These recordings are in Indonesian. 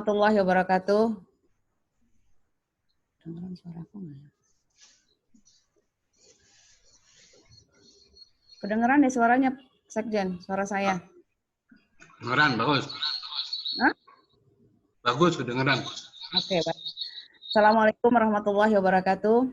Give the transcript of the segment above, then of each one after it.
warahmatullahi wabarakatuh. Dengeran suaraku nggak ya? Kedengeran deh suaranya, Sekjen, suara saya. Kedengeran, bagus. Hah? Bagus, kedengeran. Oke, baik. Assalamualaikum warahmatullahi wabarakatuh.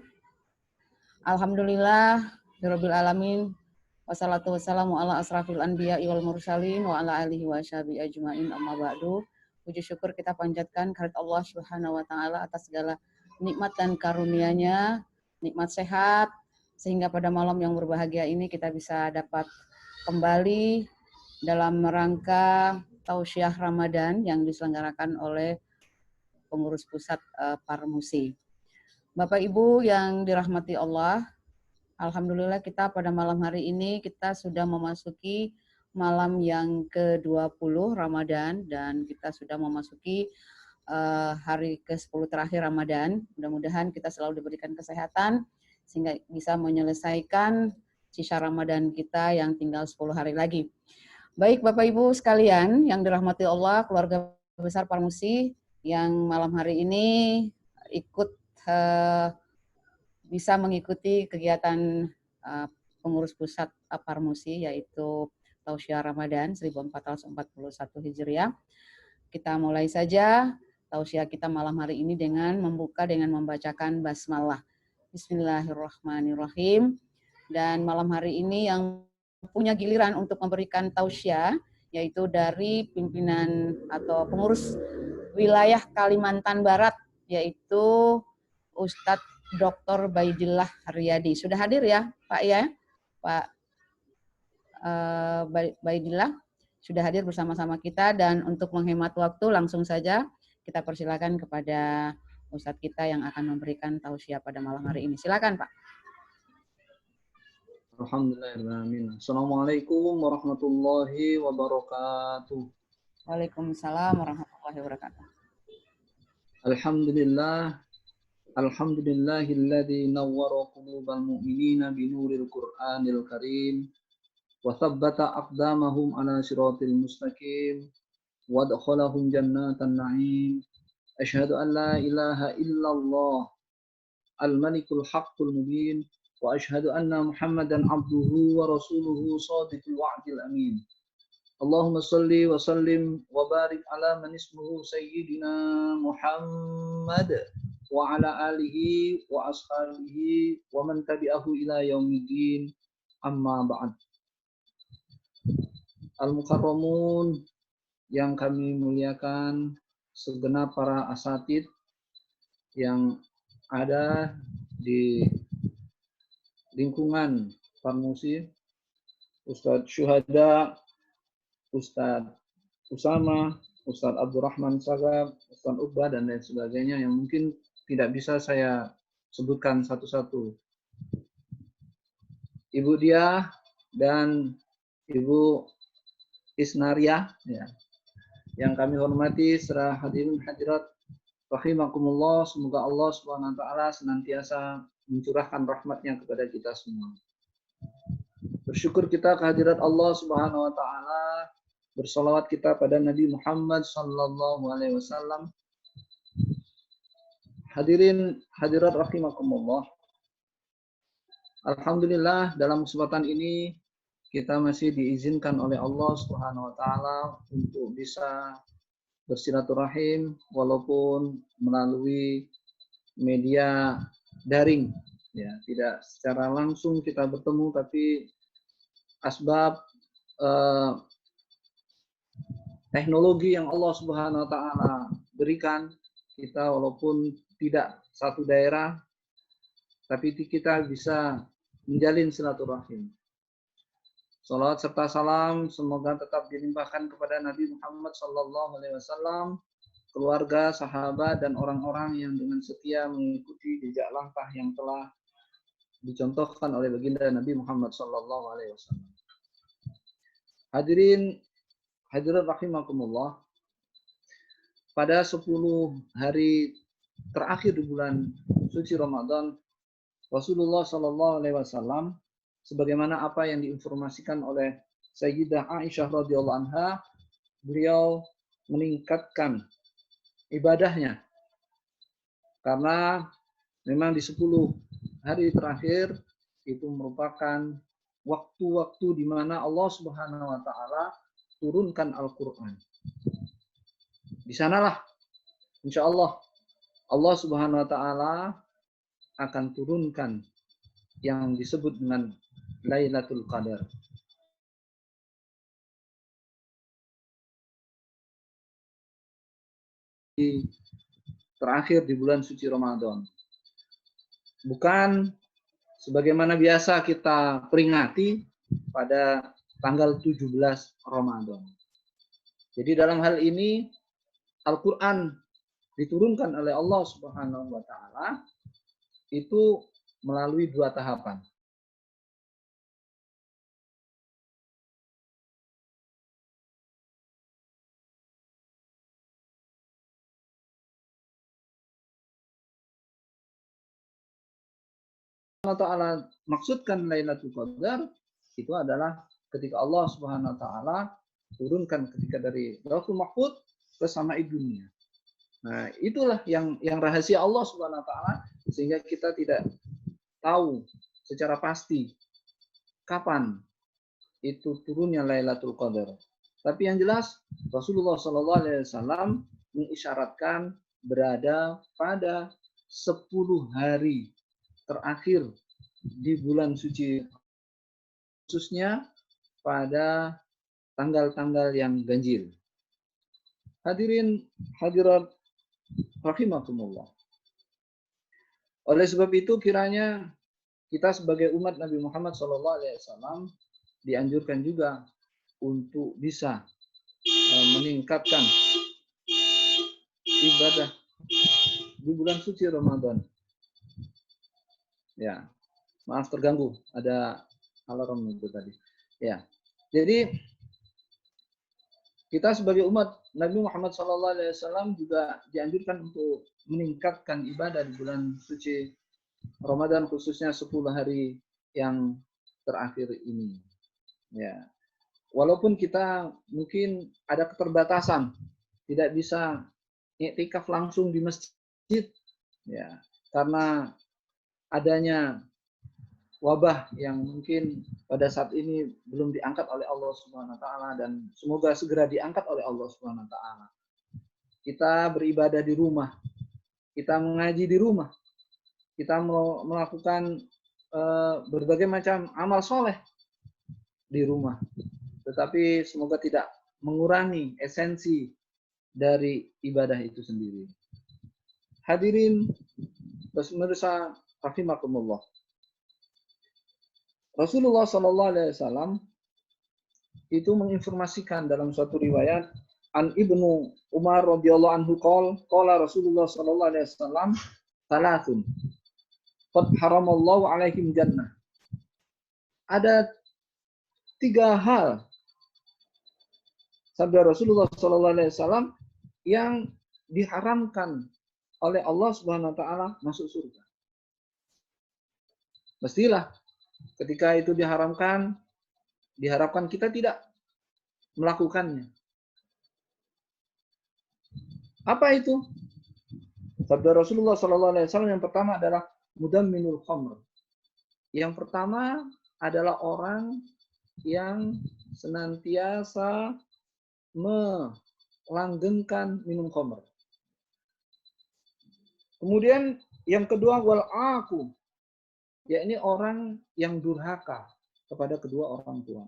Alhamdulillah, Rabbil alamin. Wassalatu wassalamu ala asrafil anbiya wal mursalin wa ala alihi wa sahbihi ajmain amma ba'du. Puji syukur kita panjatkan kehadirat Allah Subhanahu wa taala atas segala nikmat dan karunia-Nya, nikmat sehat, sehingga pada malam yang berbahagia ini kita bisa dapat kembali dalam rangka Tausiah Ramadan yang diselenggarakan oleh pengurus pusat Parmusi. Bapak Ibu yang dirahmati Allah, alhamdulillah kita pada malam hari ini kita sudah memasuki malam yang ke-20 Ramadan dan kita sudah memasuki hari ke-10 terakhir Ramadan. Mudah-mudahan kita selalu diberikan kesehatan sehingga bisa menyelesaikan sisa Ramadan kita yang tinggal 10 hari lagi. Baik Bapak Ibu sekalian yang dirahmati Allah, keluarga besar Parmusi yang malam hari ini ikut bisa mengikuti kegiatan pengurus pusat Parmusi yaitu Tausiah Ramadan 1441 Hijriah. Kita mulai saja tausiah kita malam hari ini dengan membuka dengan membacakan basmalah. Bismillahirrahmanirrahim. Dan malam hari ini yang punya giliran untuk memberikan tausiah yaitu dari pimpinan atau pengurus wilayah Kalimantan Barat yaitu Ustadz Dr. Baidillah Riyadi. Sudah hadir ya Pak ya? Pak Baidillah sudah hadir bersama-sama kita dan untuk menghemat waktu langsung saja kita persilakan kepada Ustadz kita yang akan memberikan tausiah pada malam hari ini. Silakan Pak. Alhamdulillahirrahmanirrahim. Assalamualaikum warahmatullahi wabarakatuh. Waalaikumsalam warahmatullahi wabarakatuh. Alhamdulillah. Alhamdulillahilladzi nawwara qulubal mu'minina binuril Qur'anil Karim wa tsabbata aqdamahum ala siratil mustaqim wa adkhalahum jannatan na'im. Asyhadu an la ilaha illallah al-malikul haqqul mubin wa asyhadu anna Muhammadan abduhu wa rasuluhu shadiqul wa'dil amin. Allahumma salli wa sallim wa barik ala man ismuhu sayyidina Muhammad wa ala alihi wa ashabihi wa man tabi'ahu ila yaumiddin, amma ba'd. Al-Mukarramun yang kami muliakan, segenap para asatid yang ada di lingkungan Parmusi, Ustadz Syuhada, Ustadz Usama, Ustadz Abdurrahman Sagab, Ustadz Uqbah, dan lain sebagainya yang mungkin tidak bisa saya sebutkan satu-satu. Ibu Diah dan Ibu Isnaria ya, yang kami hormati serta hadirin hadirat rahimakumullah, semoga Allah Subhanahu wa taala senantiasa mencurahkan rahmatnya kepada kita semua. Bersyukur kita kehadirat Allah Subhanahu wa taala, bersalawat kita pada Nabi Muhammad sallallahu alaihi wasallam. Hadirin hadirat rahimakumullah. Alhamdulillah dalam kesempatan ini kita masih diizinkan oleh Allah Subhanahu wa taala untuk bisa bersilaturahim walaupun melalui media daring ya, tidak secara langsung kita bertemu, tapi asbab teknologi yang Allah Subhanahu wa taala berikan kita walaupun tidak satu daerah tapi kita bisa menjalin silaturahim. Salawat serta salam semoga tetap dilimpahkan kepada Nabi Muhammad sallallahu alaihi wasallam, keluarga, sahabat, dan orang-orang yang dengan setia mengikuti jejak langkah yang telah dicontohkan oleh baginda Nabi Muhammad sallallahu alaihi wasallam. Hadirin hadirat rahimakumullah. Pada 10 hari terakhir di bulan suci Ramadan, Rasulullah sallallahu alaihi wasallam sebagaimana apa yang diinformasikan oleh Sayyidah Aisyah radhiyallahu anha, beliau meningkatkan ibadahnya. Karena memang di 10 hari terakhir itu merupakan waktu-waktu di mana Allah Subhanahu wa taala turunkan Al-Qur'an. Di sanalah insya Allah Allah Subhanahu wa taala akan turunkan yang disebut dengan Lailatul Qadar. Terakhir di bulan suci Ramadan. Bukan sebagaimana biasa kita peringati pada tanggal 17 Ramadan. Jadi dalam hal ini Al-Quran diturunkan oleh Allah Subhanahu wa taala itu melalui 2 tahapan. Allah Ta'ala maksudkan Lailatul Qadar itu adalah ketika Allah Subhanahu wa taala turunkan ketika dari Lauhul Mahfuz ke samai dunia. Nah, itulah yang rahasia Allah Subhanahu wa taala sehingga kita tidak tahu secara pasti kapan itu turunnya Lailatul Qadar. Tapi yang jelas Rasulullah sallallahu alaihi wasallam mengisyaratkan berada pada 10 hari terakhir di bulan suci, khususnya pada tanggal-tanggal yang ganjil. Hadirin hadirat rahimakumullah. Oleh sebab itu kiranya kita sebagai umat Nabi Muhammad SAW dianjurkan juga untuk bisa meningkatkan ibadah di bulan suci Ramadan. Ya, maaf terganggu, ada alarm itu tadi. Ya, jadi kita sebagai umat Nabi Muhammad SAW juga dianjurkan untuk meningkatkan ibadah di bulan suci Ramadan, khususnya 10 hari yang terakhir ini. Ya, walaupun kita mungkin ada keterbatasan, tidak bisa iktikaf langsung di masjid, ya, karena adanya wabah yang mungkin pada saat ini belum diangkat oleh Allah Subhanahu wa taala dan semoga segera diangkat oleh Allah Subhanahu wa taala. Kita beribadah di rumah, kita mengaji di rumah, kita melakukan berbagai macam amal soleh di rumah. Tetapi semoga tidak mengurangi esensi dari ibadah itu sendiri. Hadirin pemirsa rahimakumullah. Rasulullah SAW itu menginformasikan dalam suatu riwayat an Ibnu Umar radhiyallahu anhu qala Rasulullah SAW salatun qad haramallahu alaihim jannah. Ada 3 hal sabda Rasulullah SAW yang diharamkan oleh Allah Subhanahu wa taala masuk surga. Mestilah ketika itu diharapkan kita tidak melakukannya. Apa itu? Sabda Rasulullah SAW yang pertama adalah mudamminul khamr. Yang pertama adalah orang yang senantiasa melanggengkan minum khamr. Kemudian yang kedua wal aqu, yakni orang yang durhaka kepada kedua orang tua.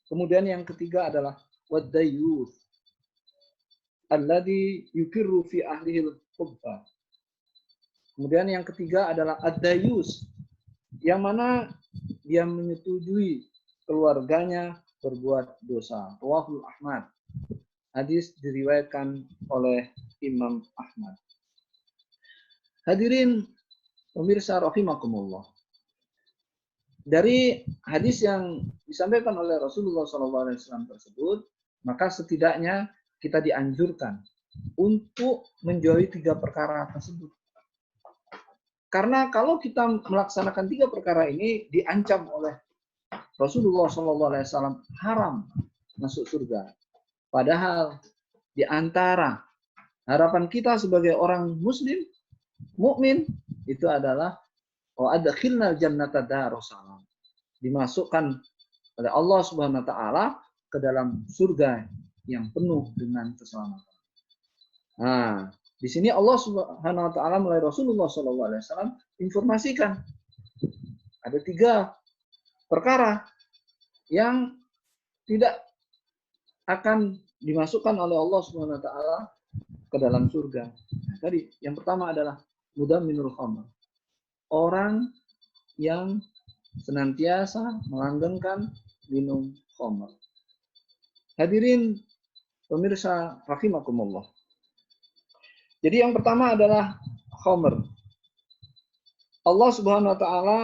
Kemudian yang ketiga adalah wad-dayyus alladhi yukirru fi ahlihi al-khubtha. Kemudian yang ketiga adalah ad-dayyus, yang mana dia menyetujui keluarganya berbuat dosa. Rawahul Ahmad. Hadis diriwayatkan oleh Imam Ahmad. Hadirin pemirsa rahimakumullah. Dari hadis yang disampaikan oleh Rasulullah SAW tersebut, maka setidaknya kita dianjurkan untuk menjauhi 3 perkara tersebut. Karena kalau kita melaksanakan 3 perkara ini diancam oleh Rasulullah SAW haram masuk surga. Padahal di antara Harapan kita sebagai orang muslim, mukmin itu adalah wa adkhilnal jannata darussalam. Dimasukkan oleh Allah Subhanahu wa taala ke dalam surga yang penuh dengan keselamatan. Nah, di sini Allah Subhanahu wa taala melalui Rasulullah SAW informasikan ada 3 perkara yang tidak akan dimasukkan oleh Allah Subhanahu wa taala ke dalam surga. Nah, tadi yang pertama adalah mudamminul khamr. Orang yang senantiasa melanggengkan minum khamr. Hadirin pemirsa rahimakumullah. Jadi yang pertama adalah khamr. Allah Subhanahu wa taala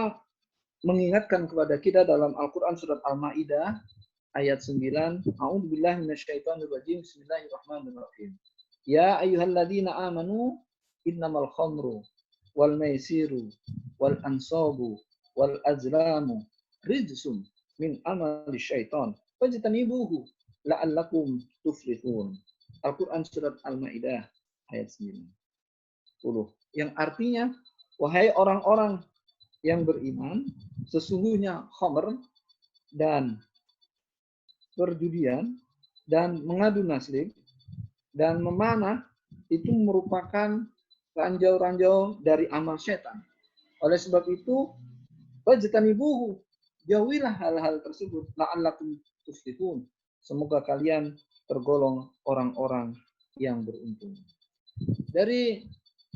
mengingatkan kepada kita dalam Al-Qur'an surat Al-Maidah ayat 9, A'udzubillahi minasyaitonirrajim. Bismillahirrahmanirrahim. Ya ayyuhalladzina amanu innamal khamru wal maisiru wal ansabu wal azlamu rijsum min amali syaitan fajtanibuhu la'allakum tuflihun. Al-Qur'an surat Al-Maidah ayat 9. Yang artinya, wahai orang-orang yang beriman, sesungguhnya khamr dan perjudian dan mengadu nasib dan memanah itu merupakan ranjau-ranjau dari amal setan. Oleh sebab itu, fajtanibuhu, jauhilah hal-hal tersebut, la'allakum tuflihun. Semoga kalian tergolong orang-orang yang beruntung. Dari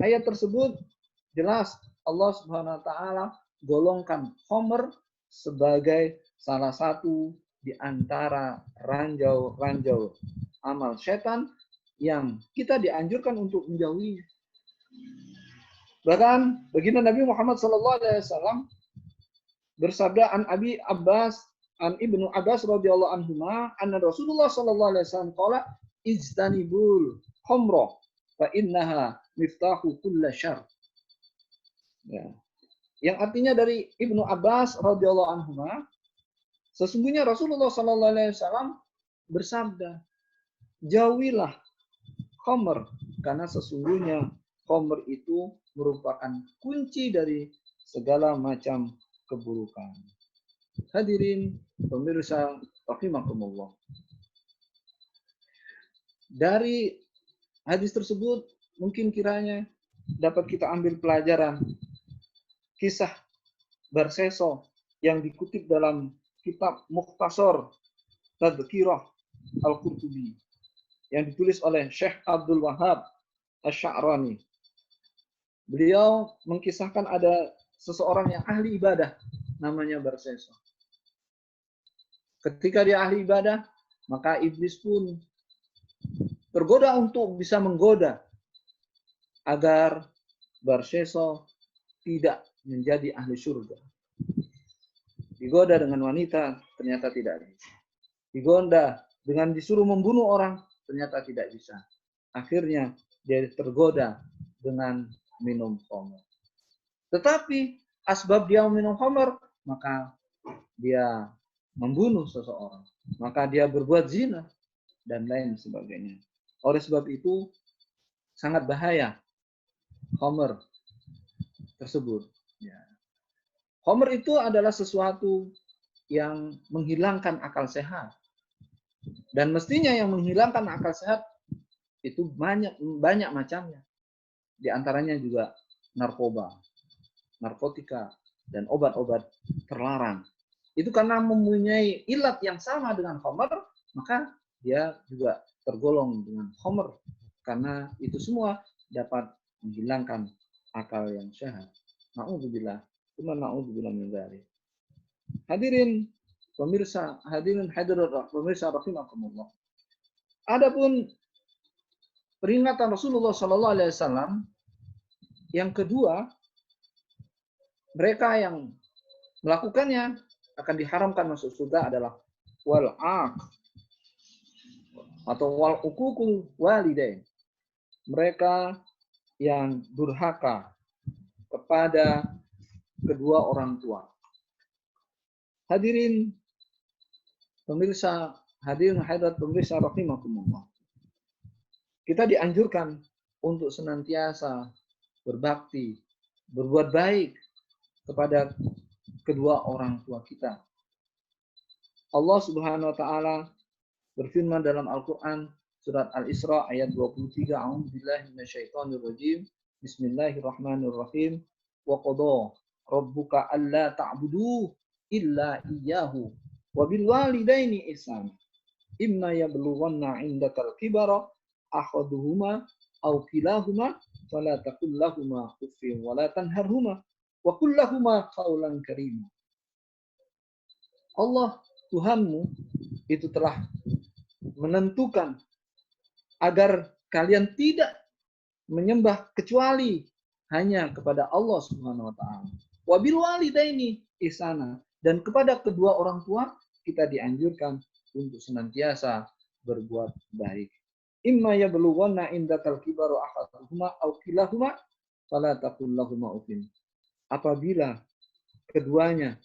ayat tersebut jelas Allah Subhanahu wa taala golongkan khamr sebagai salah satu di antara ranjau-ranjau amal setan yang kita dianjurkan untuk menjauhinya. Bahkan baginda Nabi Muhammad SAW bersabda an Abi Abbas an Ibnu Abbas radhiyallahu anhuma anna Rasulullah SAW qala ijtanibul khamra fa innaha miftahu kulla syarr. Ya. Yang artinya dari Ibnu Abbas radhiyallahu anhuma, sesungguhnya Rasulullah SAW bersabda, jauhilah khamr karena sesungguhnya khamr itu merupakan kunci dari segala macam keburukan. Hadirin pemirsa rahimakumullah. Dari hadis tersebut mungkin kiranya dapat kita ambil pelajaran kisah Barseso yang dikutip dalam kitab Mukhtasar Tadhkirah Al-Qurtubi yang ditulis oleh Syekh Abdul Wahab Asy-Sya'rani. Beliau mengkisahkan ada seseorang yang ahli ibadah namanya Barseso. Ketika dia ahli ibadah, maka iblis pun tergoda untuk bisa menggoda agar Barseso tidak menjadi ahli surga. Digoda dengan wanita, ternyata tidak bisa. Digoda dengan disuruh membunuh orang, ternyata tidak bisa. Akhirnya dia tergoda dengan minum khamr. Tetapi asbab dia minum khamr, maka dia membunuh seseorang, maka dia berbuat zina dan lain sebagainya. Oleh sebab itu sangat bahaya khamr tersebut. Ya. Khamr itu adalah sesuatu yang menghilangkan akal sehat. Dan mestinya yang menghilangkan akal sehat itu banyak macamnya. Di antaranya juga narkoba, narkotika, dan obat-obat terlarang. Itu karena mempunyai ilat yang sama dengan khamr, maka dia juga tergolong dengan khamr. Karena itu semua dapat menghilangkan akal yang sehat. Na'udzubillah. Cuma na'udzubillah min dzalik. Hadirin pemirsa, hadirin hadirat pemirsa rahimakumullah. Adapun peringatan Rasulullah sallallahu alaihi wasallam yang kedua, mereka yang melakukannya akan diharamkan masuk surga adalah wal-aq atau wal-uququl walidain. Mereka yang durhaka kepada kedua orang tua. Hadirin pemirsa, hadirin hadirat pemirsa rahimakumullah. Kita dianjurkan untuk senantiasa berbakti, berbuat baik kepada kedua orang tua kita. Allah Subhanahu wa taala berfirman dalam Al-Qur'an surat Al-Isra ayat 23, A'udzubillahi minasyaitonirrajim. Bismillahirrahmanirrahim. Wa qada rabbuka alla ta'budu illa iyyahu wa bil walidaini ihsana. Imma yablughanna 'indakal kibara ahaduhuma aw kilahuma fala taqul lahumu uffin wa la tanharhuma wa qul lahumu qawlan karima. Allah Tuhanmu itu telah menentukan agar kalian tidak menyembah kecuali hanya kepada Allah Subhanahu wa taala. Wabil walidaini ihsana, dan kepada kedua orang tua kita dianjurkan untuk senantiasa berbuat baik. Imma yablughanna indakal kibaru ahaduhuma aw kilahuma fala taqul lahumu uffin. Apabila keduanya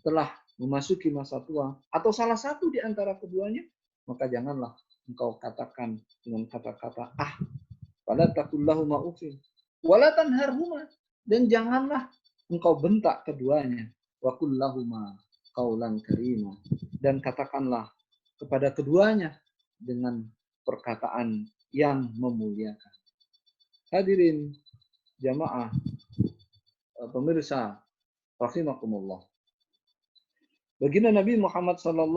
telah memasuki masa tua atau salah satu di antara keduanya, maka janganlah engkau katakan dengan kata-kata fala taqul lahumu uffin wala tanharhuma, dan janganlah engkau bentak keduanya, wa qul lahumu qaulan karima, dan katakanlah kepada keduanya dengan perkataan yang memuliakan. Hadirin jamaah pemirsa rahimakumullah. Baginda Nabi Muhammad SAW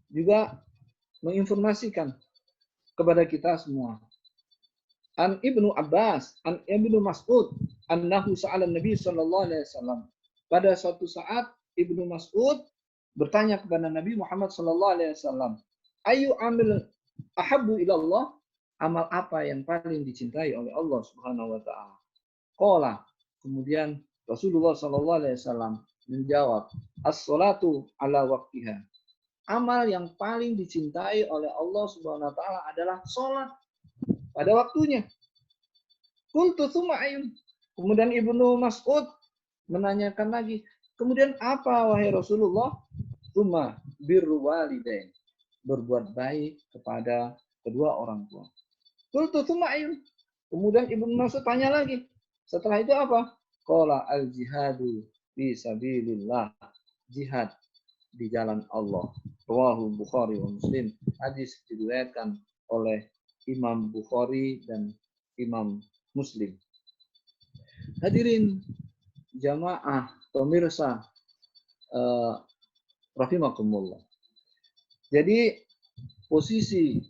juga menginformasikan kepada kita semua. An Ibnu Abbas, an Ibnu Mas'ud, annahu sa'ala Nabi SAW. Pada suatu saat Ibnu Mas'ud bertanya kepada Nabi Muhammad SAW, ayu amil ahabbu ilallah, amal apa yang paling dicintai oleh Allah Subhanahu wa taala? Qala, kemudian Rasulullah SAW menjawab, as-salatu ala waqtiha. Amal yang paling dicintai oleh Allah Subhanahu wa taala adalah salat pada waktunya. Qultu tsumma ayun. Kemudian Ibnu Mas'ud menanyakan lagi, kemudian apa wahai Rasulullah? Tsumma birru walidain. Berbuat baik kepada kedua orang tua. Qultu tsumma ayun. Kemudian Ibnu Mas'ud tanya lagi, setelah itu apa? Qala al-jihadu fi sabilillah. Jihad di jalan Allah. Rawahu Bukhari wa Muslim. Hadis diriwayatkan oleh Imam Bukhari dan Imam Muslim. Hadirin jamaah pemirsa rahimakumullah. Jadi posisi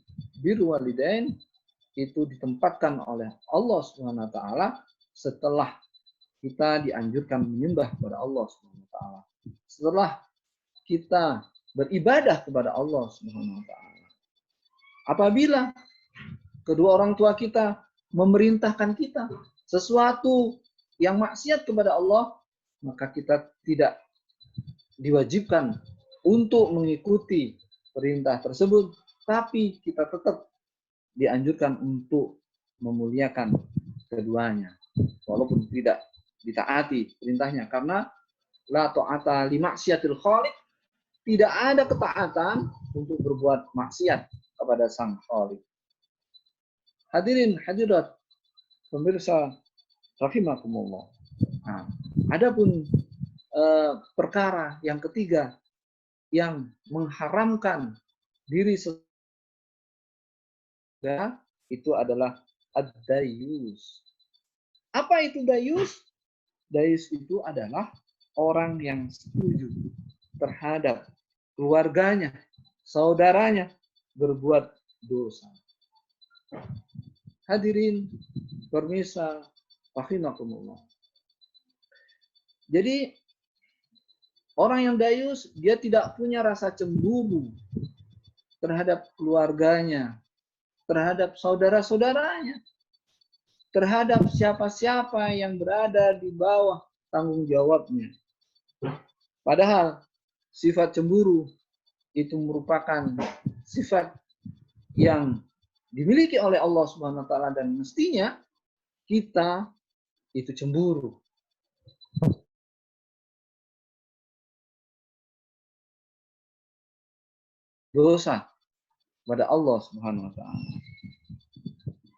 birrul walidain itu ditempatkan oleh Allah Subhanahu wa taala setelah kita dianjurkan menyembah kepada Allah Subhanahu wa taala. Setelah kita beribadah kepada Allah Subhanahu wa taala. Apabila kedua orang tua kita memerintahkan kita sesuatu yang maksiat kepada Allah, maka kita tidak diwajibkan untuk mengikuti perintah tersebut, tapi kita tetap dianjurkan untuk memuliakan keduanya walaupun tidak ditaati perintahnya, karena la ta'ata li maksiatil khaliq, tidak ada ketaatan untuk berbuat maksiat kepada sang khaliq. Hadirin hadirat pemirsa rahimakumullah. Nah, adapun perkara yang ketiga yang mengharamkan diri itu adalah ad-dayus. Apa itu dayus? Dayus itu adalah orang yang setuju terhadap keluarganya, saudaranya berbuat dosa. Hadirin pemirsa rahimakumullah. Jadi orang yang dayus, dia tidak punya rasa cemburu terhadap keluarganya, terhadap saudara-saudaranya, terhadap siapa-siapa yang berada di bawah tanggung jawabnya. Padahal sifat cemburu itu merupakan sifat yang dimiliki oleh Allah Subhanahu wa taala, dan mestinya kita itu cemburu. Dosa pada Allah Subhanahu wa taala.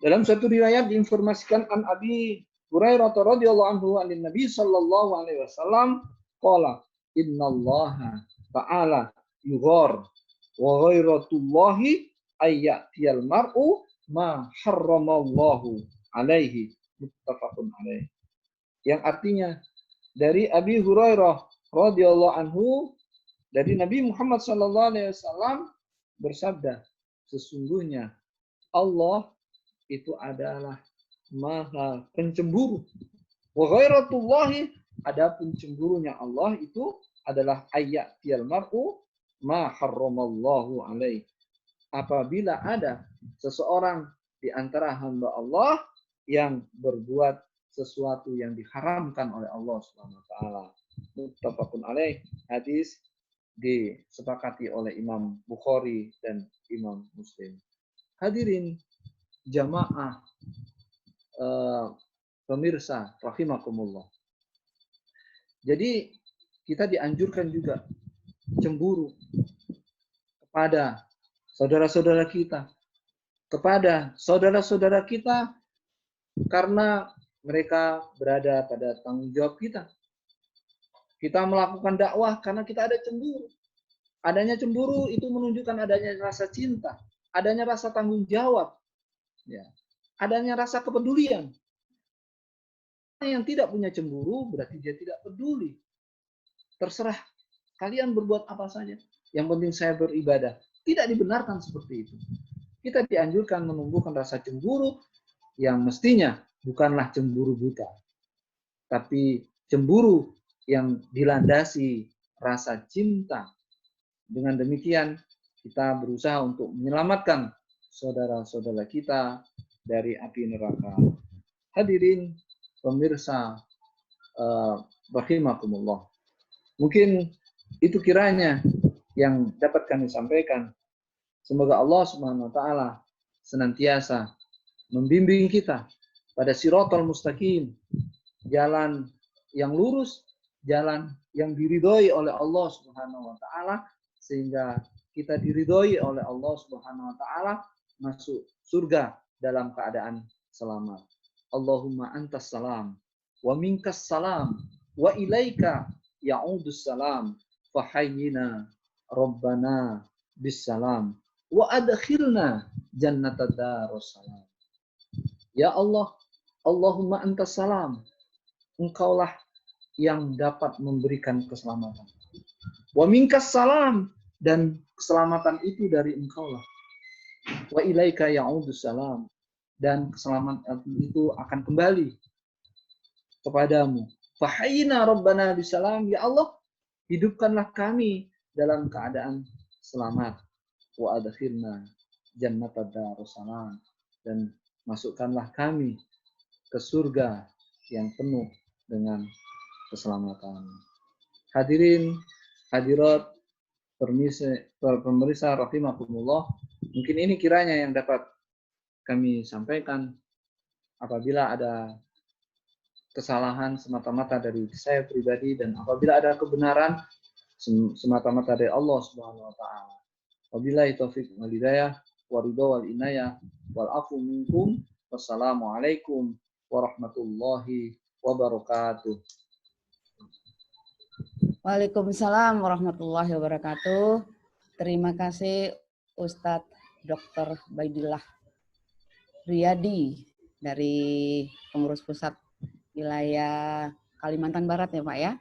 Dalam satu riwayat diinformasikan an Abi Hurairah radhiyallahu anhu anin Nabi sallallahu alaihi wasallam qala innallaha ta'ala yughar wa ghairatullahi ayyatiyal mar'u ma harramallahu alaihi muttafaqun alaihi. Yang artinya dari Abi Hurairah radhiyallahu anhu dari Nabi Muhammad sallallahu alaihi wasallam bersabda, sesungguhnya Allah itu adalah maha pencemburu. Wa ghairatullahi, adapun cemburunya Allah itu adalah ayyatiyal mar'u ma harramallahu alaih. Apabila ada seseorang di antara hamba Allah yang berbuat sesuatu yang diharamkan oleh Allah Subhanahu wa taala. Muttafaqun alaih. Hadis disepakati oleh Imam Bukhari dan Imam Muslim. Hadirin jamaah pemirsa rahimakumullah. Jadi kita dianjurkan juga cemburu kepada saudara-saudara kita, kepada saudara-saudara kita karena mereka berada pada tanggung jawab kita. Kita melakukan dakwah karena kita ada cemburu. Adanya cemburu itu menunjukkan adanya rasa cinta, adanya rasa tanggung jawab, ya, adanya rasa kepedulian. Yang tidak punya cemburu berarti dia tidak peduli. Terserah kalian berbuat apa saja. Yang penting saya beribadah. Tidak dibenarkan seperti itu. Kita dianjurkan menumbuhkan rasa cemburu yang mestinya bukanlah cemburu buta, tapi cemburu yang dilandasi rasa cinta. Dengan demikian kita berusaha untuk menyelamatkan saudara-saudara kita dari api neraka. Hadirin pemirsa rahimakumullah. Mungkin itu kiranya yang dapat kami sampaikan. Semoga Allah Subhanahu wa taala senantiasa membimbing kita pada siratal mustaqim, jalan yang lurus, jalan yang diridhoi oleh Allah Subhanahu wa taala, sehingga kita diridhoi oleh Allah Subhanahu wa taala masuk surga dalam keadaan selamat. Allahumma antas salam wa minkas salam wa ilaika ya'udus salam fahayyina rabbana bis salam wa adkhilna jannata darussalam. Ya Allah, Allahumma antas salam, engkaulah yang dapat memberikan keselamatan. Wa minkas salam, dan keselamatan itu dari engkaulah. Wa ilaika ya'udus salam, dan keselamatan itu akan kembali kepadamu. Fahayyina rabbana bisalam, ya Allah, hidupkanlah kami dalam keadaan selamat. Wa adkhilna jannata darussalam, dan masukkanlah kami ke surga yang penuh dengan keselamatan. Hadirin, hadirat, pemirsa rahimakumullah, mungkin ini kiranya yang dapat kami sampaikan. Apabila ada kesalahan semata-mata dari saya pribadi, dan apabila ada kebenaran semata-mata dari Allah Subhanahu wa taala. Wabillahi taufiq wal hidayah, waridho wal inayah, wal afu minkum. Wassalamualaikum warahmatullahi wabarakatuh. Waalaikumsalam warahmatullahi wabarakatuh. Terima kasih Ustadz Dr. Baidillah Riyadi dari pengurus pusat wilayah Kalimantan Barat ya Pak ya.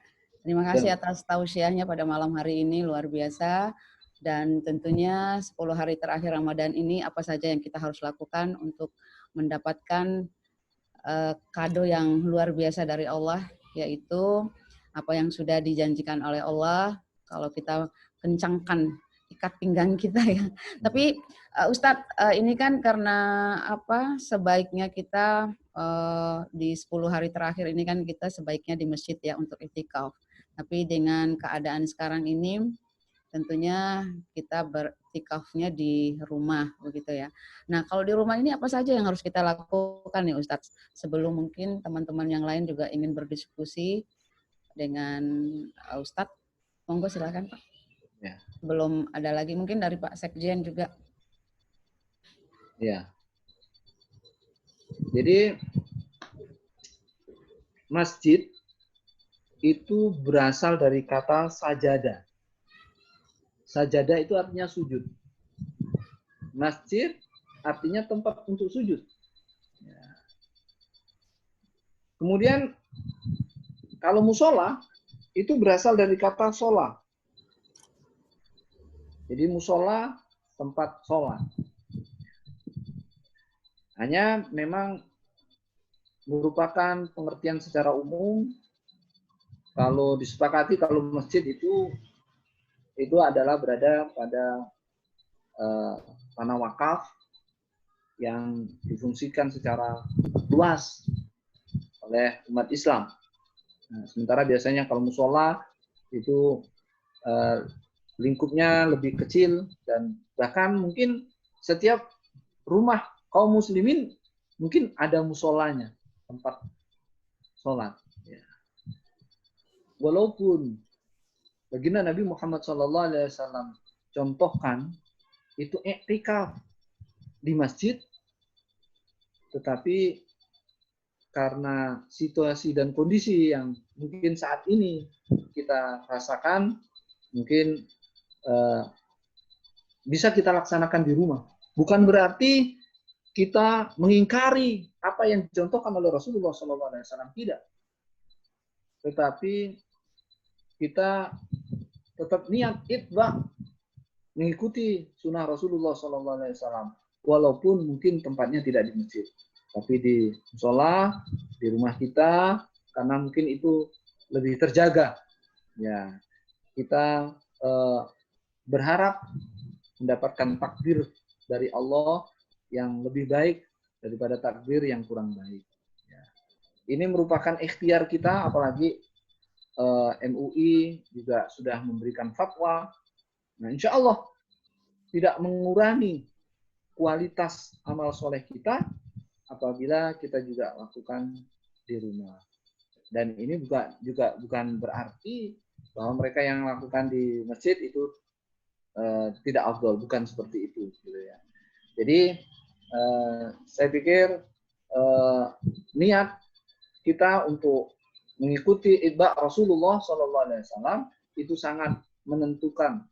Terima kasih atas tausiahnya pada malam hari ini, luar biasa. Dan tentunya 10 hari terakhir Ramadan ini apa saja yang kita harus lakukan untuk mendapatkan kado yang luar biasa dari Allah, yaitu apa yang sudah dijanjikan oleh Allah kalau kita kencangkan ikat pinggang kita ya. Tapi Ustadz, ini kan karena apa, sebaiknya kita di 10 hari terakhir ini kan kita sebaiknya di masjid ya untuk iktikaf. Tapi dengan keadaan sekarang ini tentunya kita beriktikafnya di rumah begitu ya. Nah, kalau di rumah ini apa saja yang harus kita lakukan nih Ustadz? Sebelum mungkin teman-teman yang lain juga ingin berdiskusi dengan Ustadz, monggo silakan Pak. Ya. Belum ada lagi mungkin dari Pak Sekjen juga. Ya. Jadi masjid itu berasal dari kata sajadah. Sajadah itu artinya sujud. Masjid artinya tempat untuk sujud. Ya. Kemudian kalau musola itu berasal dari kata sholat. Jadi musola tempat sholat. Hanya memang merupakan pengertian secara umum. Kalau disepakati kalau masjid itu adalah berada pada tanah wakaf yang difungsikan secara luas oleh umat Islam. Nah, sementara biasanya kalau musola itu lingkupnya lebih kecil dan bahkan mungkin setiap rumah kaum muslimin mungkin ada musolanya, tempat sholat. Ya. Walaupun baginda Nabi Muhammad SAW contohkan itu iktikaf di masjid, tetapi karena situasi dan kondisi yang mungkin saat ini kita rasakan, mungkin bisa kita laksanakan di rumah. Bukan berarti kita mengingkari apa yang dicontohkan oleh Rasulullah SAW, tidak. Tetapi kita tetap niat itba mengikuti sunnah Rasulullah SAW, walaupun mungkin tempatnya tidak di masjid, tapi di musola, di rumah kita, karena mungkin itu lebih terjaga. Ya, kita berharap mendapatkan takdir dari Allah yang lebih baik daripada takdir yang kurang baik. Ya. Ini merupakan ikhtiar kita, apalagi MUI juga sudah memberikan fatwa. Nah, insya Allah tidak mengurangi kualitas amal soleh kita apabila kita juga lakukan di rumah. Dan ini juga bukan berarti bahwa mereka yang lakukan di masjid itu tidak afdol, bukan seperti itu, gitu ya. Jadi saya pikir niat kita untuk mengikuti itba Rasulullah SAW itu sangat menentukan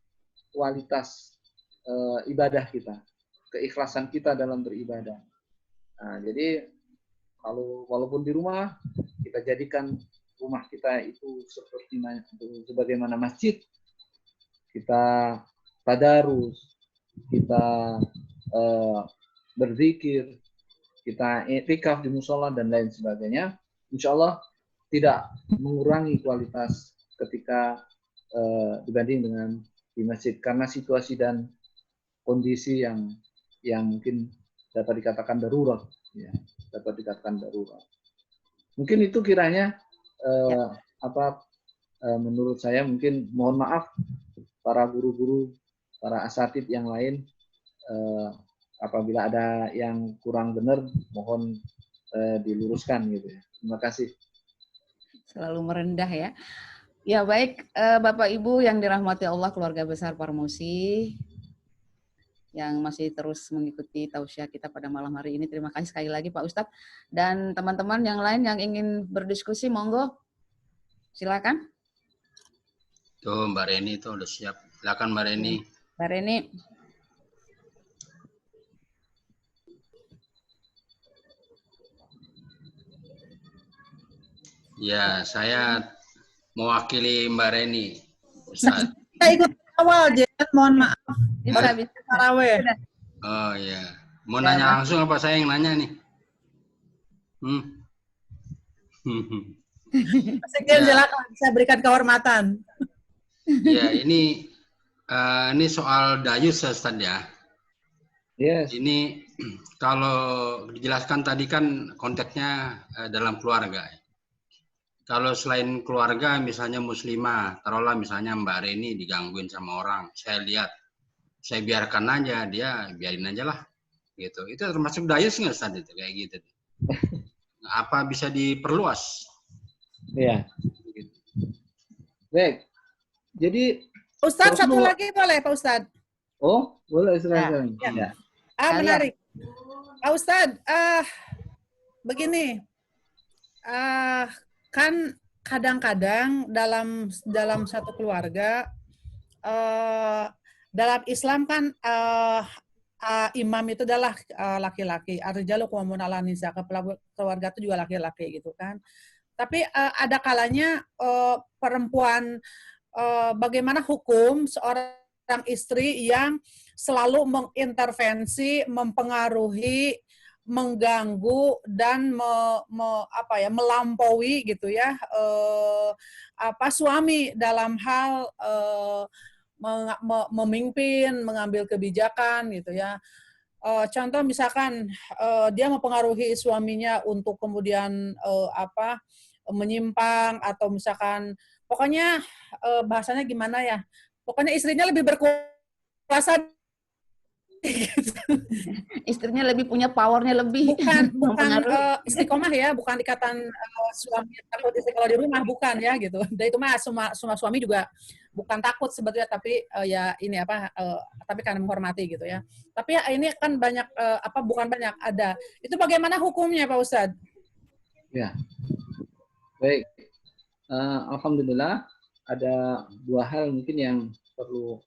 kualitas ibadah kita, keikhlasan kita dalam beribadah. Nah, jadi kalau walaupun di rumah kita jadikan rumah kita itu sebagaimana masjid, kita tadarus, kita berzikir, kita i'tikaf di musola dan lain sebagainya, insya Allah tidak mengurangi kualitas ketika dibanding dengan di masjid, karena situasi dan kondisi yang mungkin dapat dikatakan darurat, ya, dapat dikatakan darurat. Mungkin itu kiranya menurut saya, mungkin mohon maaf para guru-guru, para asatid yang lain, apabila ada yang kurang benar mohon diluruskan, gitu ya. Terima kasih. Selalu merendah ya. Ya baik, Bapak Ibu yang dirahmati Allah, keluarga besar Parmosi yang masih terus mengikuti tausiah kita pada malam hari ini. Terima kasih sekali lagi Pak Ustadz. Dan teman-teman yang lain yang ingin berdiskusi, monggo. Silakan. Tuh Mbak Reni tuh udah siap. Silakan Mbak Reni. Mbak Reni. Ya, saya mewakili Mbak Reni, Ustaz. Kita ikut awal, Jen. Mohon maaf. Bisa. Tarawih. Oh iya. Mau nanya langsung apa saya yang nanya nih? Sekjen, silakan. Saya berikan kehormatan. Ya, ini soal dayus, Ustaz ya. Yes. Ini kalau dijelaskan tadi kan konteksnya dalam keluarga. Kalau selain keluarga, misalnya muslimah, taruhlah misalnya Mbak Reni digangguin sama orang, saya lihat, saya biarkan aja, dia biarin aja lah, gitu. Itu termasuk dayus nggak Ustaz itu kayak gitu? Apa bisa diperluas? Iya. Gitu. Baik. Jadi Ustadz, satu lagi boleh Pak Ustadz? Oh, boleh silakan. Ya. Menarik. Pak Ustadz, begini, kan kadang-kadang dalam satu keluarga, dalam Islam kan imam itu adalah laki-laki. Ar-rijalu qawwamun 'alan nisa. Kepala keluarga itu juga laki-laki gitu kan. Tapi ada kalanya perempuan, bagaimana hukum seorang istri yang selalu mengintervensi, mempengaruhi, mengganggu dan melampaui gitu ya suami dalam hal memimpin, mengambil kebijakan gitu ya. Contoh misalkan dia mempengaruhi suaminya untuk kemudian menyimpang, atau misalkan pokoknya bahasanya gimana ya? Pokoknya istrinya lebih berkuasa. Istrinya lebih punya powernya lebih. Bukan mempengaruhi. istiqomah ya, bukan ikatan suami takut istri kalau di rumah, bukan ya gitu. Dan itu mah semua suami juga bukan takut sebetulnya, tapi ya ini tapi karena menghormati gitu ya. Tapi ya ini kan banyak bukan banyak, ada. Itu bagaimana hukumnya Pak Ustadz? Ya, baik. Alhamdulillah ada dua hal mungkin yang perlu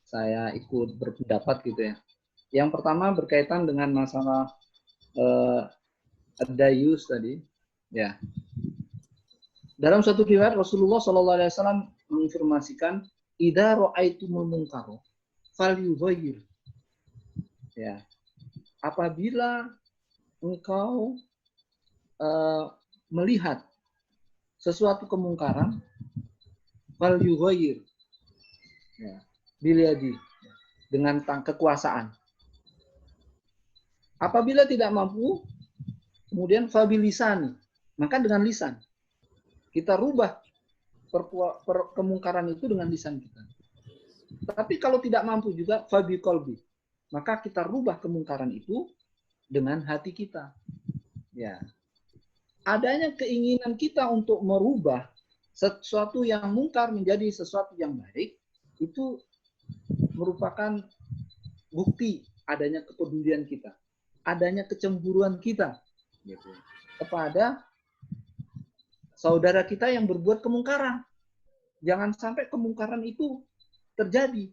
saya ikut berpendapat gitu ya. Yang pertama berkaitan dengan masalah ad-dayus tadi, ya. Dalam satu riwayat Rasulullah SAW menginformasikan, "Idza ra'aitumul munkara falyughayyir." Ya. Apabila engkau melihat sesuatu kemungkaran, falyughayyir. Ya. Bilyadi, dengan kekuasaan. Apabila tidak mampu, kemudian fabilisan, maka dengan lisan. Kita rubah kemungkaran itu dengan lisan kita. Tapi kalau tidak mampu juga, fabiqalbi, maka kita rubah kemungkaran itu dengan hati kita. Ya. Adanya keinginan kita untuk merubah sesuatu yang mungkar menjadi sesuatu yang baik, itu merupakan bukti adanya kepedulian kita, adanya kecemburuan kita gitu, kepada saudara kita yang berbuat kemungkaran. Jangan sampai kemungkaran itu terjadi.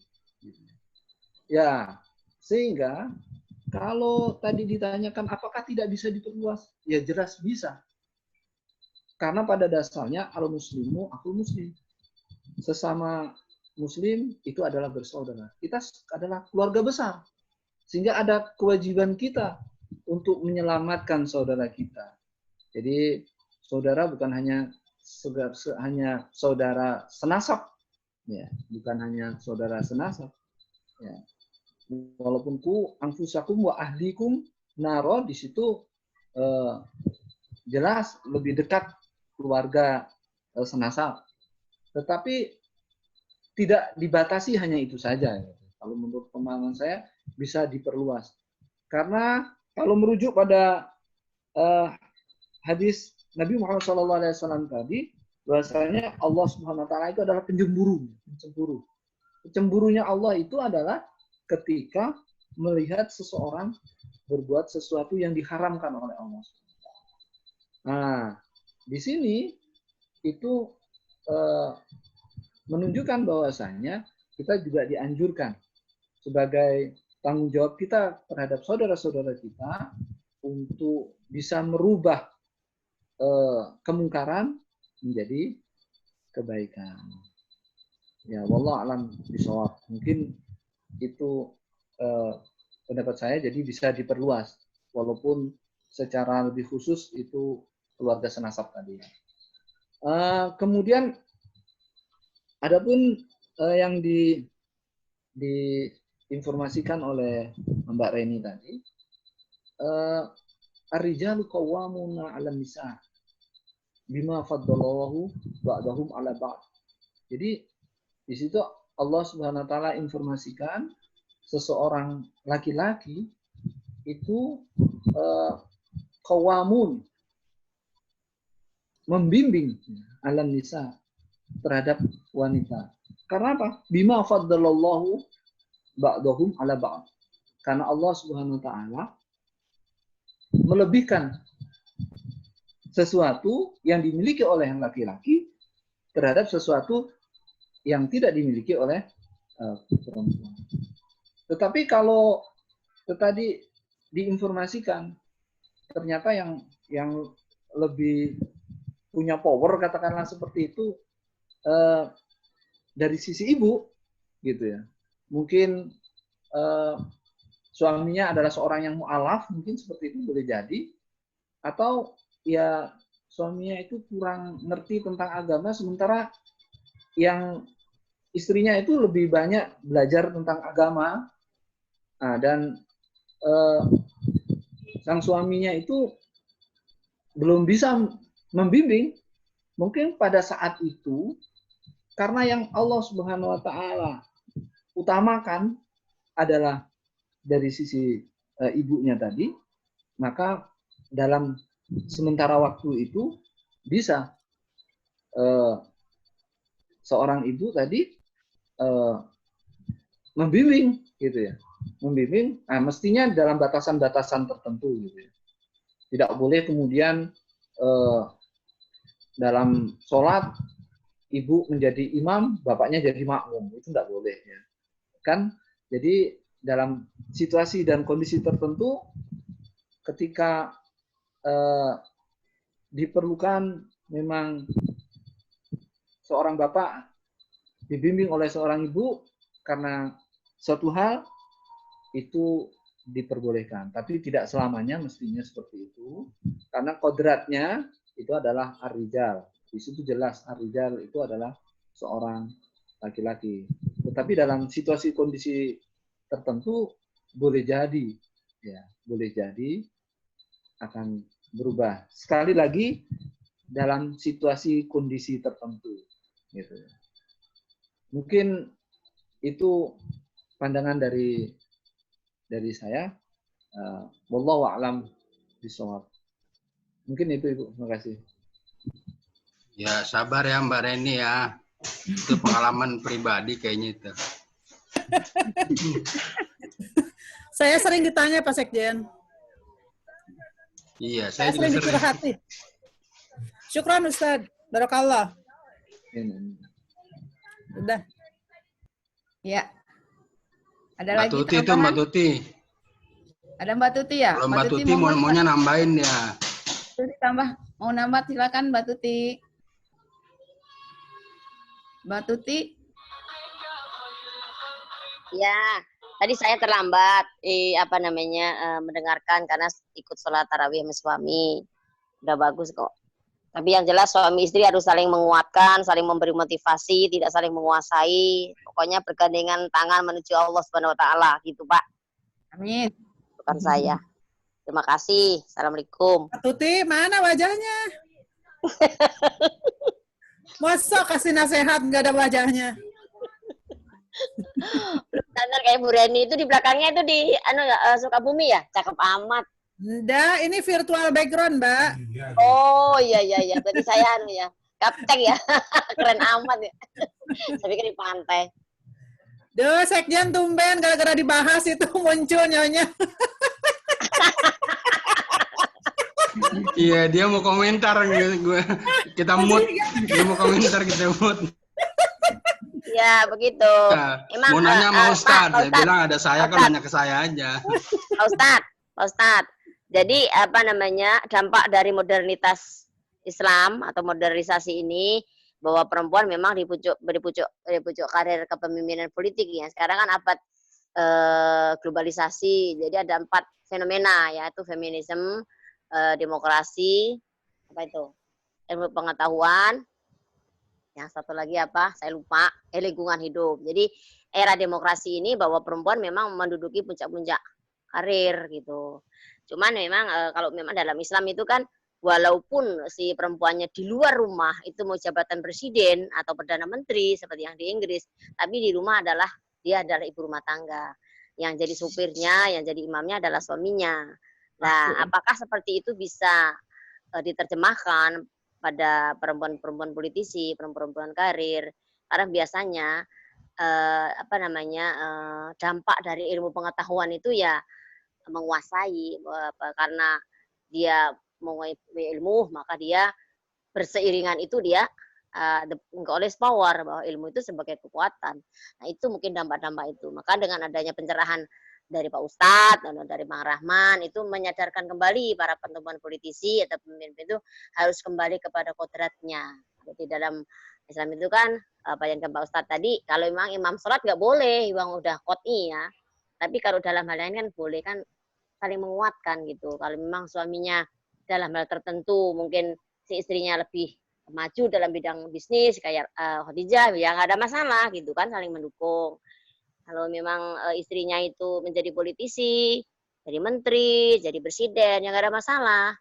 Ya, sehingga kalau tadi ditanyakan apakah tidak bisa diperluas, ya jelas bisa. Karena pada dasarnya al-muslimu akul muslim. Sesama Muslim itu adalah bersaudara. Kita adalah keluarga besar. Sehingga ada kewajiban kita untuk menyelamatkan saudara kita. Jadi saudara bukan hanya saudara senasab, ya, bukan hanya saudara senasab. Ya. Walaupun ku anfusakum wa ahlikum naro, di situ jelas lebih dekat keluarga senasab. Tetapi tidak dibatasi hanya itu saja. Kalau menurut pemahaman saya bisa diperluas. Karena kalau merujuk pada hadis Nabi Muhammad SAW tadi, bahwasanya Allah Subhanahu Wa Taala itu adalah pencemburu. Pencemburunya Allah itu adalah ketika melihat seseorang berbuat sesuatu yang diharamkan oleh Allah. Nah, di sini itu menunjukkan bahwasanya kita juga dianjurkan sebagai tanggung jawab kita terhadap saudara-saudara kita untuk bisa merubah kemungkaran menjadi kebaikan. Ya, wallahu alam bishawab. Mungkin itu pendapat saya, jadi bisa diperluas walaupun secara lebih khusus itu keluarga senasab tadi. Kemudian adapun yang diinformasikan oleh Mbak Reni tadi, ar-rijalu qawwamuna 'alan nisa bima faddalallahu ba'dahum 'ala ba'd. Jadi di situ Allah Subhanahu wa taala informasikan seseorang laki-laki itu qawamun, membimbing 'alan nisa, terhadap wanita. Karena apa? Bima faddalallahu ba'dahum 'ala ba'd. Karena Allah Subhanahu wa taala melebihkan sesuatu yang dimiliki oleh yang laki-laki terhadap sesuatu yang tidak dimiliki oleh perempuan. Tetapi kalau tadi diinformasikan ternyata yang lebih punya power, katakanlah seperti itu, dari sisi ibu, gitu ya. Mungkin suaminya adalah seorang yang mu'alaf, mungkin seperti itu boleh jadi, atau ya suaminya itu kurang ngerti tentang agama, sementara yang istrinya itu lebih banyak belajar tentang agama, dan sang suaminya itu belum bisa membimbing. Mungkin pada saat itu karena yang Allah Subhanahu wa taala utamakan adalah dari sisi ibunya tadi, maka dalam sementara waktu itu bisa seorang ibu tadi membimbing, gitu ya, membimbing. Nah, mestinya dalam batasan-batasan tertentu, gitu ya. Tidak boleh kemudian dalam sholat ibu menjadi imam, bapaknya jadi makmum, itu tidak boleh ya. Kan? Jadi dalam situasi dan kondisi tertentu, ketika diperlukan memang seorang bapak dibimbing oleh seorang ibu karena suatu hal, itu diperbolehkan. Tapi tidak selamanya mestinya seperti itu, karena kodratnya itu adalah ar-rijal. Di situ jelas ar-rijal itu adalah seorang laki-laki. Tetapi dalam situasi kondisi tertentu boleh jadi, ya, boleh jadi akan berubah. Sekali lagi dalam situasi kondisi tertentu, gitu. Mungkin itu pandangan dari saya. Wallahu a'lam bishawab. Mungkin itu Ibu. Terima kasih. Ya, sabar ya Mbak Reni ya. Itu pengalaman pribadi kayaknya itu. Saya sering ditanya Pak Sekjen. Iya, Saya sering dicurhati. Syukran Ustaz. Barakallah. Udah. Ya. Ada Mbak lagi Tuti itu tambahan? Mbak Tuti. Ada Mbak Tuti ya? Kalau Mbak Tuti maunya nambahin ya. Tuti tambah. Mau nambah silakan Mbak Tuti. Mbak Tuti. Ya, tadi saya terlambat mendengarkan karena ikut sholat tarawih sama suami. Udah bagus kok. Tapi yang jelas suami istri harus saling menguatkan, saling memberi motivasi, tidak saling menguasai. Pokoknya bergandengan tangan menuju Allah Subhanahu wa taala gitu, Pak. Amin. Bukan saya. Terima kasih. Assalamualaikum. Pak Tuti, mana wajahnya? Masa kasih nasihat nggak ada wajahnya? Belum standar kayak Bu Reni itu di belakangnya itu di Sukabumi ya? Cakep amat. Enggak, ini virtual background, Mbak. Oh iya. Berarti saya kaptek ya. Keren amat ya. Saya pikir di pantai. Duh, Sekjen tumben gara-gara dibahas itu muncul nyonya. Iya, dia mau komentar gue. Kita mood. Dia mau komentar, kita mood. Ya, begitu. Ya, mau nanya sama Ustadz. Saya bilang ada saya, kan nanya ke saya aja. Pak Ustadz. Jadi dampak dari modernitas Islam atau modernisasi ini bahwa perempuan memang di pucuk karir kepemimpinan politik ya. Sekarang kan abad globalisasi. Jadi ada 4 fenomena, yaitu feminisme, demokrasi, ilmu pengetahuan, yang satu lagi saya lupa, lingkungan hidup. Jadi era demokrasi ini bahwa perempuan memang menduduki puncak-puncak karir gitu. Cuman memang kalau memang dalam Islam itu kan walaupun si perempuannya di luar rumah itu mau jabatan presiden atau perdana menteri seperti yang di Inggris, tapi di rumah dia adalah ibu rumah tangga. Yang jadi supirnya, yang jadi imamnya adalah suaminya. Nah, apakah seperti itu bisa diterjemahkan pada perempuan-perempuan politisi, perempuan-perempuan karir? Karena biasanya dampak dari ilmu pengetahuan itu ya menguasai, karena dia menguasai ilmu, maka dia berseiringan itu dia the knowledge power, bahwa ilmu itu sebagai kekuatan. Nah itu mungkin dampak-dampak itu. Maka dengan adanya pencerahan dari Pak Ustadz dan dari Bang Rahman itu menyadarkan kembali para teman politisi atau pemimpin itu harus kembali kepada kodratnya. Di dalam Islam itu kan apa yang Pak Ustadz tadi, kalau memang imam sholat nggak boleh, bang udah qot'i ya. Tapi kalau dalam hal lain kan boleh kan saling menguatkan gitu. Kalau memang suaminya dalam hal tertentu mungkin si istrinya lebih maju dalam bidang bisnis kayak Khadijah, ya nggak ada masalah gitu kan, saling mendukung. Kalau memang istrinya itu menjadi politisi, jadi menteri, jadi presiden, ya nggak ada masalah.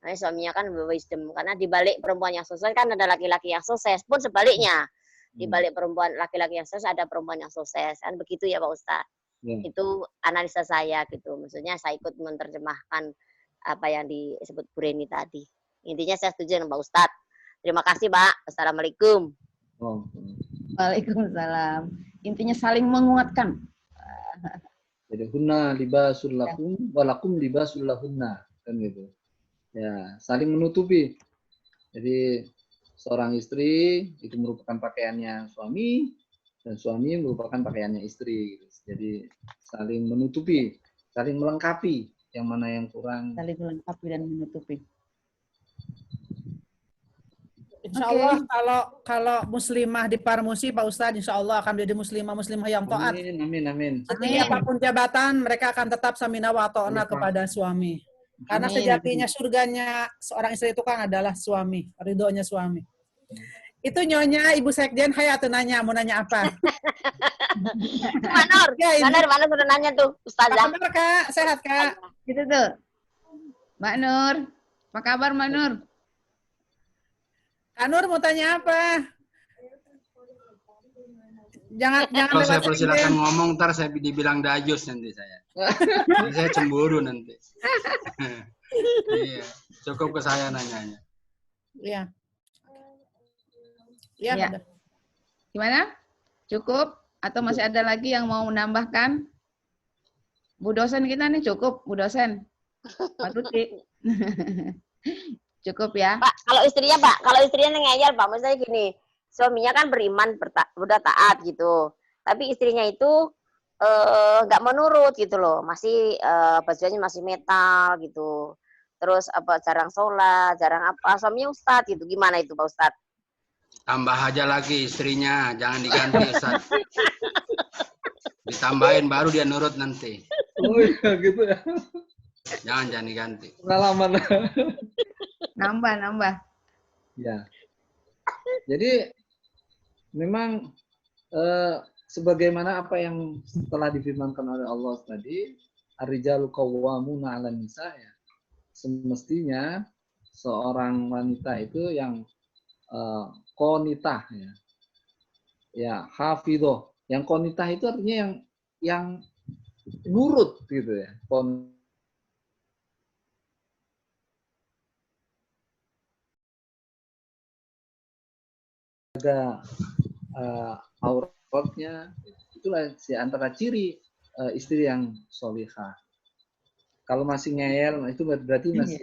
Nah, suaminya kan wisdom, karena di balik perempuan yang sukses kan ada laki-laki yang sukses, pun sebaliknya. Di balik perempuan laki-laki yang sukses ada perempuan yang sukses, kan begitu ya Pak Ustadz. Itu analisa saya gitu, maksudnya saya ikut menerjemahkan apa yang disebut Bu Reni tadi. Intinya saya setuju dengan Pak Ustadz. Terima kasih Pak. Assalamualaikum. Waalaikumsalam. Intinya saling menguatkan. Jadi hunna libasul lakum walakum libasul lahunna, kan gitu. Ya, saling menutupi. Jadi seorang istri itu merupakan pakaiannya suami dan suami merupakan pakaiannya istri. Jadi saling menutupi, saling melengkapi yang mana yang kurang. Saling melengkapi dan menutupi. Insya Allah kalau muslimah di Parmusi, Pak Ustadz, insya Allah akan menjadi muslimah yang taat. Amin. Setinggi apapun jabatan, mereka akan tetap samina wa ta'na kepada suami. Karena sejatinya surganya seorang istri itu kan adalah suami, ridhonya suami. Itu Nyonya Ibu Sekjen, hai atau nanya, mau nanya apa? Manur, Ya, mana sudah nanya tuh, Ustazah. Apa kabar Kak? Sehat Kak? Gitu tuh. Mbak Nur, apa kabar Mbak Nur? Kak Nur mau tanya apa? Jangan kalau saya persilakan ngomong, ntar saya dibilang dayus nanti saya. Nanti saya cemburu nanti. Iya, cukup ke saya nanyanya. Iya. Ya. Ya. Gimana? Cukup? Atau masih ada lagi yang mau menambahkan? Bu dosen kita nih cukup, Bu dosen. Pak Tuti. Cukup ya. Pak, kalau istrinya ngeyel Pak, maksudnya gini, suaminya kan beriman, udah taat gitu. Tapi istrinya itu nggak menurut gitu loh, masih bajunya masih metal gitu. Terus apa jarang sholat, jarang apa, suaminya ustadz gitu. Gimana itu Pak Ustadz? Tambah aja lagi istrinya, jangan diganti Ustadz. Ditambahin baru dia nurut nanti. Oh iya gitu ya. Jangan diganti. Pengalaman. Nambah. Ya. Jadi memang sebagaimana apa yang telah difirmankan oleh Allah tadi, ar-rijalu qawwamuna 'alan nisa, ya. Semestinya seorang wanita itu yang qonitah ya. Ya, hafidhah. Yang qonitah itu artinya yang nurut gitu ya. Jaga auratnya, itulah si antara ciri istri yang solihah. Kalau masih ngeyel, itu berarti masih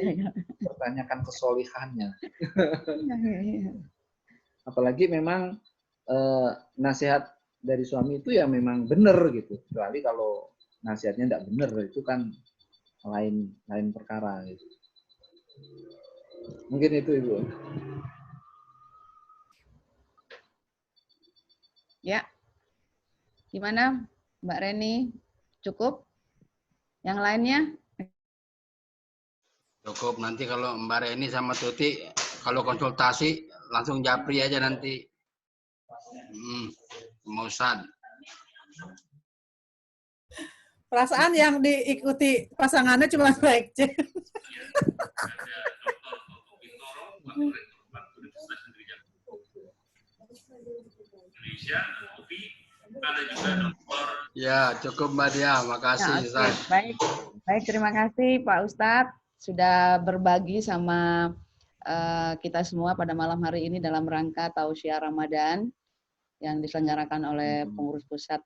pertanyakan kesolihannya. Apalagi memang nasihat dari suami itu ya memang benar gitu. Kecuali kalau nasihatnya tidak benar, itu kan lain perkara gitu. Mungkin itu Ibu. Ya. Gimana Mbak Reni? Cukup? Yang lainnya? Cukup, nanti kalau Mbak Reni sama Tuti kalau konsultasi langsung japri aja nanti. Mau Ustadz. Perasaan yang diikuti pasangannya cuma sekjen. Ya, cukup Mbak Dia. Makasih Ustaz. Baik, terima kasih Pak Ustadz sudah berbagi sama kita semua pada malam hari ini dalam rangka Tausiah Ramadan yang diselenggarakan oleh pengurus pusat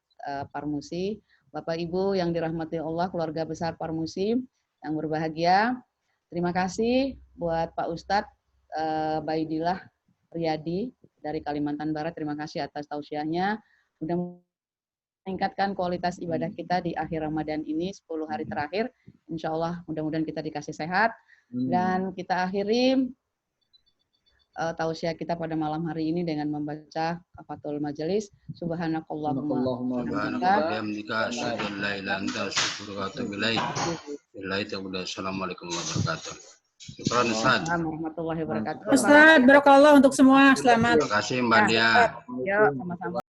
Parmusi. Bapak Ibu yang dirahmati Allah, keluarga besar Parmusi yang berbahagia, Terima kasih buat Pak Ustadz Baidillah Riyadi dari Kalimantan Barat. Terima kasih atas tausiahnya. Mudah meningkatkan kualitas ibadah kita di akhir Ramadan ini 10 hari terakhir. Insya Allah mudah-mudahan kita dikasih sehat. Dan kita akhiri tausiah kita pada malam hari ini dengan membaca kafatul majelis. Subhanakallahumma Assalamualaikum warahmatullahi wabarakatuh. Ustaz, barakallah untuk semua. Selamat. Terima kasih Mbak Dia. Ya, sama-sama.